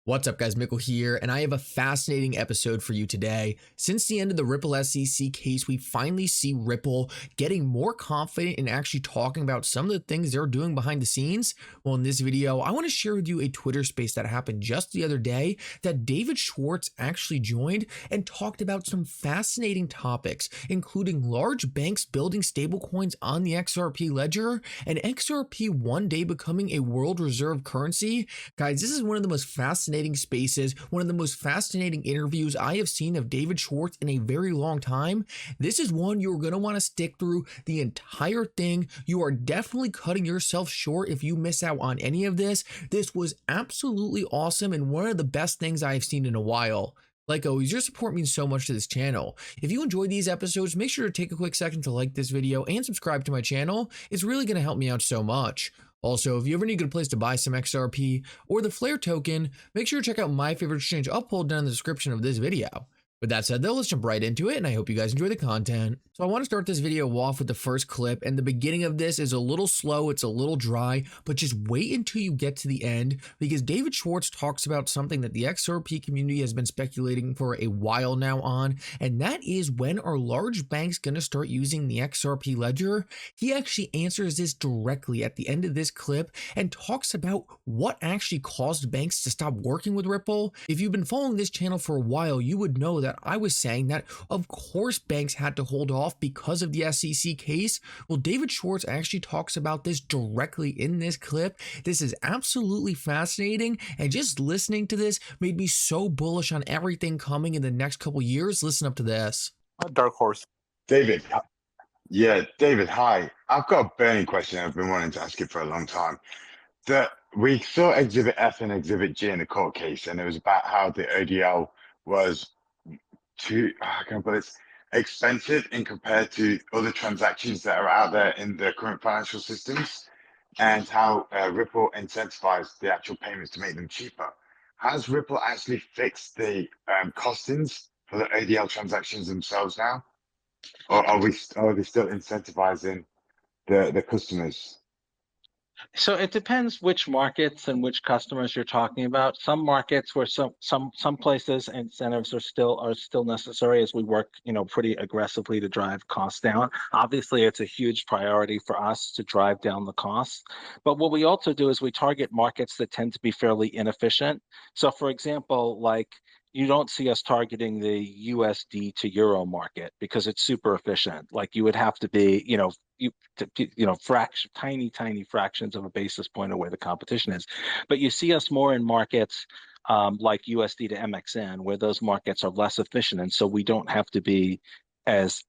What's up, guys? Mickle here, and I have a fascinating episode for you today. Since the end of the Ripple SEC case, we finally see Ripple getting more confident in actually talking about some of the things they're doing behind the scenes. Well, in this video, I want to share with you a Twitter space that happened just the other day that David Schwartz actually joined and talked about some fascinating topics, including large banks building stablecoins on the XRP ledger and XRP one day becoming a world reserve currency. Guys, this is one of the most fascinating spaces, one of the most fascinating interviews I have seen of David Schwartz in a very long time. This is one you're going to want to stick through the entire thing. You are definitely cutting yourself short if you miss out on any of this. This was absolutely awesome and one of the best things I have seen in a while. Like always, your support means so much to this channel. If you enjoy these episodes, make sure to take a quick second to like this video and subscribe to my channel. It's really going to help me out so much. Also, if you ever need a good place to buy some XRP or the Flare token, make sure to check out my favorite exchange up down in the description of this video. With that said though, let's jump right into it, and I hope you guys enjoy the content. So I want to start this video off with the first clip, and the beginning of this is a little slow, it's a little dry, but just wait until you get to the end, because David Schwartz talks about something that the XRP community has been speculating for a while now on, and that is, when are large banks going to start using the XRP ledger? He actually answers this directly at the end of this clip and talks about what actually caused banks to stop working with Ripple. If you've been following this channel for a while, you would know that I was saying that of course banks had to hold off because of the SEC case. Well, David Schwartz actually talks about this directly in this clip. This is absolutely fascinating, and just listening to this made me so bullish on everything coming in the next couple years. Listen up to this. Dark horse. David, David, hi. I've got a burning question I've been wanting to ask you for a long time. We saw Exhibit F and Exhibit G in the court case, and it was about how the ODL was expensive in compared to other transactions that are out there in the current financial systems, and how Ripple incentivized the actual payments to make them cheaper. Has Ripple actually fixed the costings for the ODL transactions themselves now? Or are they still incentivizing the customers? So it depends which markets and which customers you're talking about. Some markets where some places incentives are still necessary as we work, pretty aggressively to drive costs down. Obviously, it's a huge priority for us to drive down the costs. But what we also do is we target markets that tend to be fairly inefficient. So for example, like, you don't see us targeting the USD to euro market because it's super efficient. Like, you would have to be, tiny fractions of a basis point away the competition is. But you see us more in markets like USD to MXN, where those markets are less efficient, and so we don't have to be as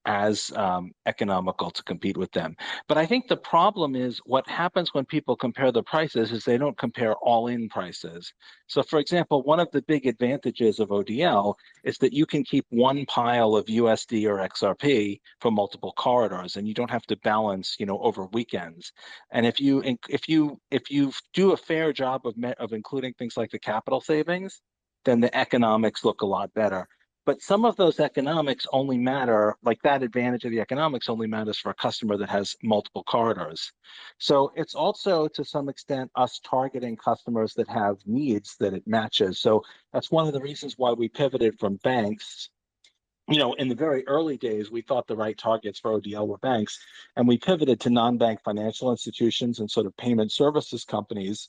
economical to compete with them. But I think the problem is what happens when people compare the prices is they don't compare all-in prices. So for example, one of the big advantages of ODL is that you can keep one pile of USD or XRP for multiple corridors, and you don't have to balance, over weekends. And if you do a fair job of including things like the capital savings, then the economics look a lot better. But some of those economics only matter, like that advantage of the economics only matters for a customer that has multiple corridors. So it's also, to some extent, us targeting customers that have needs that it matches. So that's one of the reasons why we pivoted from banks. In the very early days, we thought the right targets for ODL were banks, and we pivoted to non-bank financial institutions and sort of payment services companies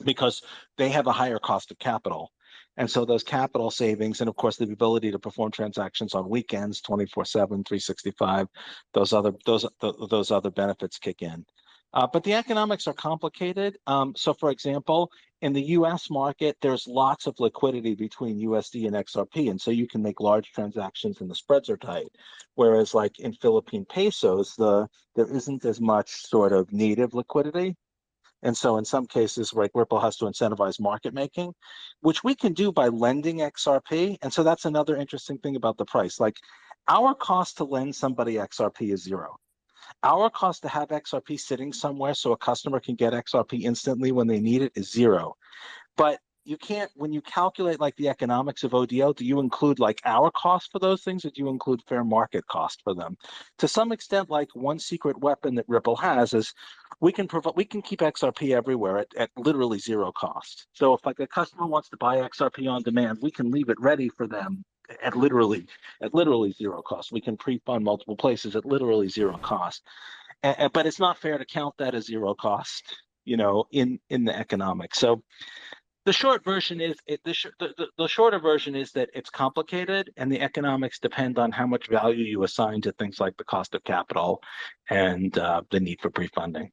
because they have a higher cost of capital. And so those capital savings, and of course the ability to perform transactions on weekends, 24/7, 365, those other benefits kick in. But the economics are complicated. So for example, in the US market, there's lots of liquidity between USD and XRP. And so you can make large transactions and the spreads are tight. Whereas like in Philippine pesos, there isn't as much sort of native liquidity. And so in some cases, like, Ripple has to incentivize market making, which we can do by lending XRP. And so that's another interesting thing about the price. Like, our cost to lend somebody XRP is zero. Our cost to have XRP sitting somewhere so a customer can get XRP instantly when they need it is zero. But when you calculate like the economics of ODL, do you include like our cost for those things, or do you include fair market cost for them? To some extent, like one secret weapon that Ripple has is we can keep XRP everywhere at literally zero cost. So if like a customer wants to buy XRP on demand, we can leave it ready for them at literally zero cost. We can pre-fund multiple places at literally zero cost. But it's not fair to count that as zero cost, in the economics. So the short version is the shorter version is that it's complicated, and the economics depend on how much value you assign to things like the cost of capital and the need for pre-funding.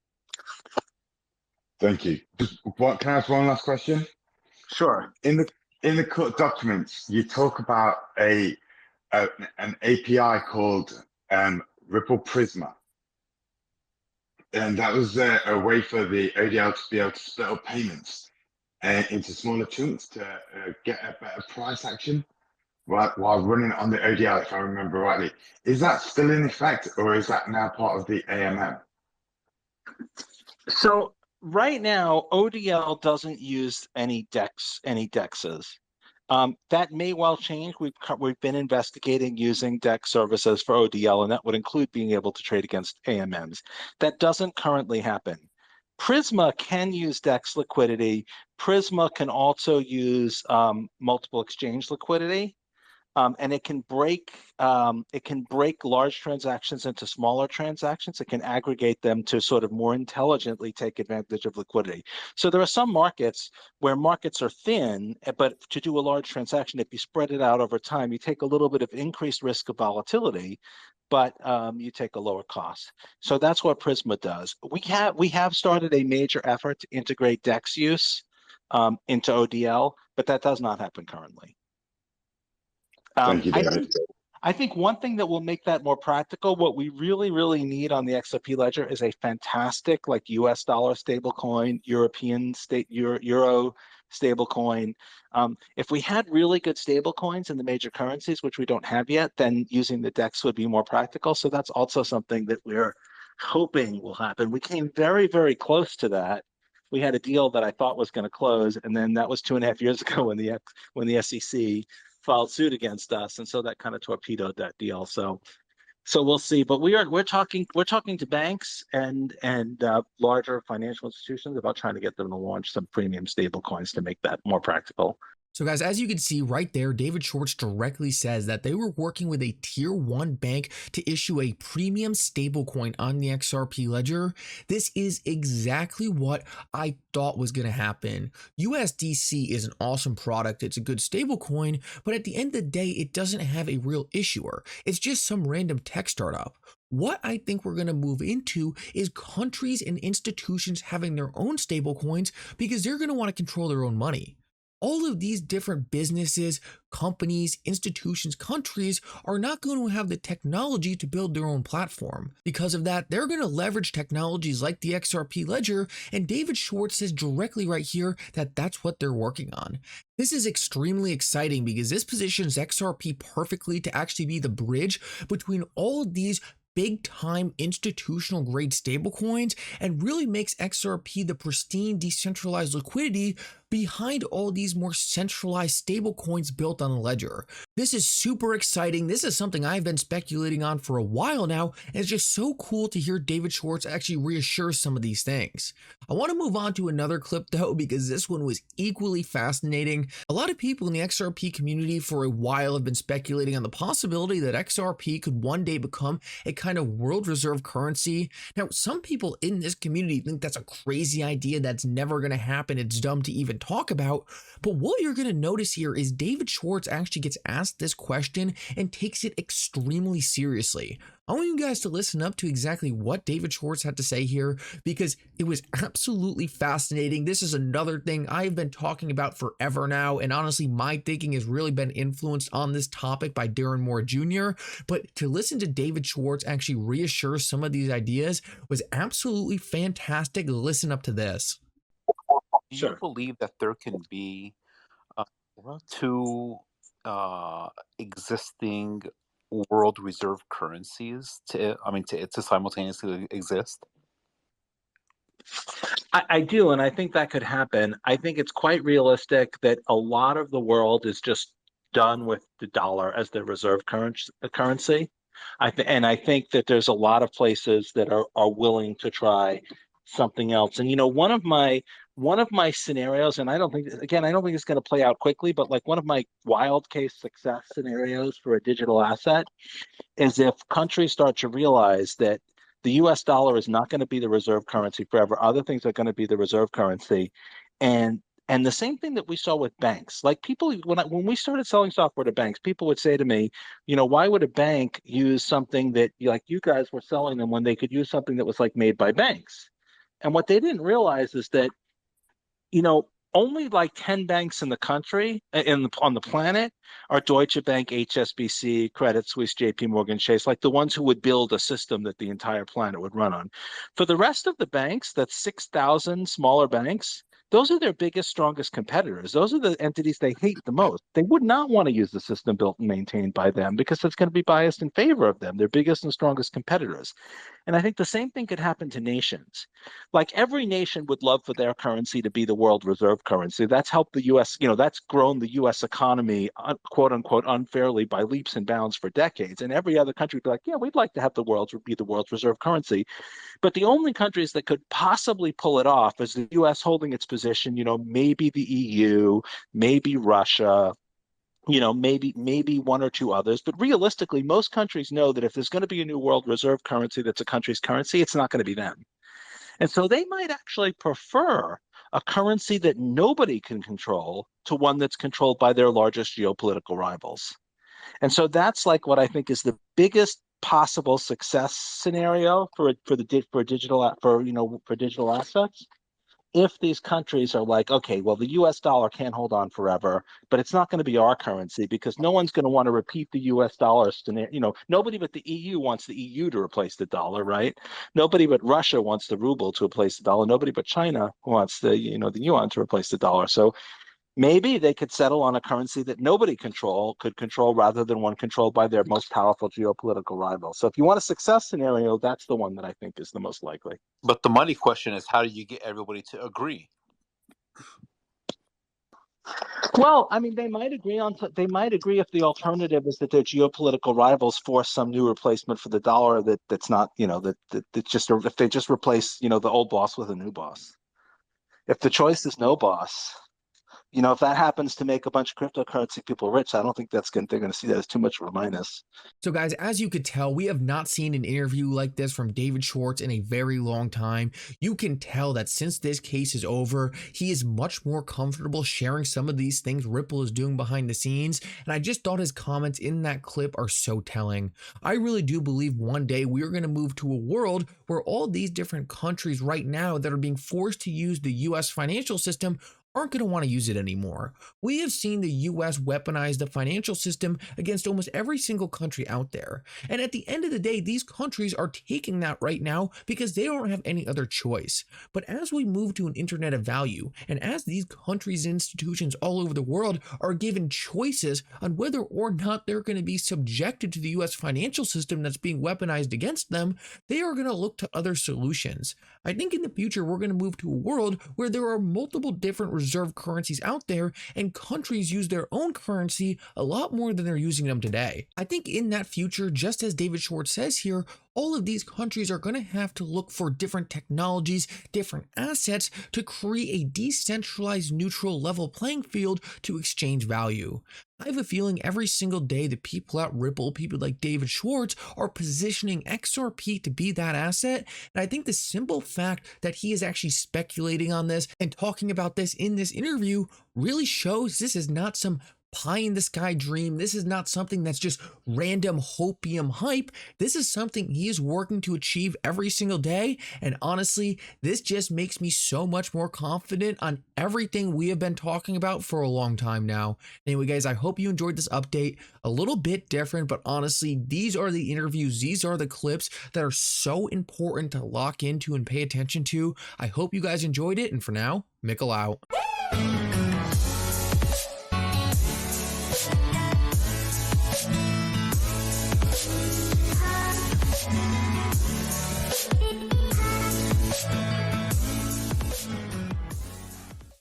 Thank you. Can I ask one last question? Sure. In the court documents, you talk about an API called Ripple Prisma, and that was a way for the ODL to be able to split up payments into smaller chunks to get a better price action while running on the ODL, if I remember rightly. Is that still in effect, or is that now part of the AMM? So right now, ODL doesn't use any DEXs. That may well change. We've been investigating using DEX services for ODL, and that would include being able to trade against AMMs. That doesn't currently happen. Prisma can use DEX liquidity. Prisma can also use multiple exchange liquidity. And it can break large transactions into smaller transactions. It can aggregate them to sort of more intelligently take advantage of liquidity. So there are some markets where markets are thin, but to do a large transaction, if you spread it out over time, you take a little bit of increased risk of volatility, but you take a lower cost. So that's what Prisma does. We have started a major effort to integrate DEX use into ODL, but that does not happen currently. Thank you, David. I think one thing that will make that more practical, what we really, really need on the XRP ledger is a fantastic like US dollar stablecoin, European Euro stablecoin. If we had really good stablecoins in the major currencies, which we don't have yet, then using the DEX would be more practical. So that's also something that we're hoping will happen. We came very, very close to that. We had a deal that I thought was going to close, and then that was 2.5 years ago when the SEC filed suit against us, and so that kind of torpedoed that deal. So we'll see. But we're talking to banks and larger financial institutions about trying to get them to launch some premium stable coins to make that more practical. So guys, as you can see right there, David Schwartz directly says that they were working with a tier 1 bank to issue a premium stablecoin on the XRP ledger. This is exactly what I thought was going to happen. USDC is an awesome product. It's a good stablecoin, but at the end of the day, it doesn't have a real issuer. It's just some random tech startup. What I think we're going to move into is countries and institutions having their own stablecoins because they're going to want to control their own money. All of these different businesses, companies, institutions, countries are not going to have the technology to build their own platform. Because of that, they're going to leverage technologies like the XRP ledger, and David Schwartz says directly right here that that's what they're working on. This is extremely exciting because this positions XRP perfectly to actually be the bridge between all of these big time institutional grade stablecoins and really makes XRP the pristine decentralized liquidity behind all these more centralized stablecoins built on the ledger. This is super exciting. This is something I've been speculating on for a while now, and it's just so cool to hear David Schwartz actually reassure some of these things. I want to move on to another clip though, because this one was equally fascinating. A lot of people in the XRP community for a while have been speculating on the possibility that XRP could one day become a kind of world reserve currency. Now, some people in this community think that's a crazy idea that's never going to happen. It's dumb to even talk about. But what you're going to notice here is David Schwartz actually gets asked this question and takes it extremely seriously. I want you guys to listen up to exactly what David Schwartz had to say here because it was absolutely fascinating. This is another thing I've been talking about forever now, and honestly, my thinking has really been influenced on this topic by Darren Moore Jr., but to listen to David Schwartz actually reassure some of these ideas was absolutely fantastic. Listen up to this. Do you believe that there can be two existing world reserve currencies to simultaneously exist? I do, and I think that could happen. I think it's quite realistic that a lot of the world is just done with the dollar as their reserve currency. And I think that there's a lot of places that are willing to try something else. And one of my scenarios, and I don't think it's going to play out quickly, but like one of my wild case success scenarios for a digital asset is if countries start to realize that the US dollar is not going to be the reserve currency forever. Other things are going to be the reserve currency. And and the same thing that we saw with banks. Like people, when we started selling software to banks, people would say to me, why would a bank use something that like you guys were selling them when they could use something that was like made by banks? And what they didn't realize is that you know, only like 10 banks in the country, on the planet, are Deutsche Bank, HSBC, Credit Suisse, JP Morgan Chase, like the ones who would build a system that the entire planet would run on. For the rest of the banks, that's 6,000 smaller banks, those are their biggest, strongest competitors. Those are the entities they hate the most. They would not want to use the system built and maintained by them because it's going to be biased in favor of them, their biggest and strongest competitors. And I think the same thing could happen to nations. Like every nation would love for their currency to be the world reserve currency. That's helped the US, that's grown the US economy, quote unquote, unfairly by leaps and bounds for decades. And every other country would be like, yeah, we'd like to have the world be the world's reserve currency. But the only countries that could possibly pull it off is the US holding its position, maybe the EU, maybe Russia, maybe one or two others. But realistically, most countries know that if there's going to be a new world reserve currency that's a country's currency, it's not going to be them. And so they might actually prefer a currency that nobody can control to one that's controlled by their largest geopolitical rivals. And so that's like what I think is the biggest possible success scenario for digital assets. If these countries are like, okay, well, the US dollar can't hold on forever, but it's not going to be our currency because no one's going to want to repeat the US dollar scenario. Nobody but the EU wants the EU to replace the dollar, right? Nobody but Russia wants the ruble to replace the dollar. Nobody but China wants the yuan to replace the dollar. So maybe they could settle on a currency that nobody could control rather than one controlled by their most powerful geopolitical rival. So if you want a success scenario, that's the one that I think is the most likely. But the money question is, how do you get everybody to agree? Well, I mean, they might agree if the alternative is that their geopolitical rivals force some new replacement for the dollar that's not, if they just replace, the old boss with a new boss. If the choice is no boss, if that happens to make a bunch of cryptocurrency people rich, I don't think they're going to see that as too much of a minus. So guys, as you could tell, we have not seen an interview like this from David Schwartz in a very long time. You can tell that since this case is over, he is much more comfortable sharing some of these things Ripple is doing behind the scenes. And I just thought his comments in that clip are so telling. I really do believe one day we are going to move to a world where all these different countries right now that are being forced to use the US financial system aren't going to want to use it anymore. We have seen the US weaponize the financial system against almost every single country out there. And at the end of the day, these countries are taking that right now because they don't have any other choice. But as we move to an internet of value, and as these countries and institutions all over the world are given choices on whether or not they're going to be subjected to the US financial system that's being weaponized against them, they are going to look to other solutions. I think in the future, we're going to move to a world where there are multiple different reserve currencies out there, and countries use their own currency a lot more than they're using them today. I think in that future, just as David Schwartz says here, all of these countries are going to have to look for different technologies, different assets to create a decentralized, neutral, level playing field to exchange value. I have a feeling every single day the people at Ripple, people like David Schwartz, are positioning XRP to be that asset. And I think the simple fact that he is actually speculating on this and talking about this in this interview really shows this is not some pie in the sky dream. This is not something that's just random hopium hype. This is something he is working to achieve every single day. And honestly, this just makes me so much more confident on everything we have been talking about for a long time now. Anyway, guys, I hope you enjoyed this update. A little bit different, but honestly, these are the interviews. These are the clips that are so important to lock into and pay attention to. I hope you guys enjoyed it. And for now, Mickle out.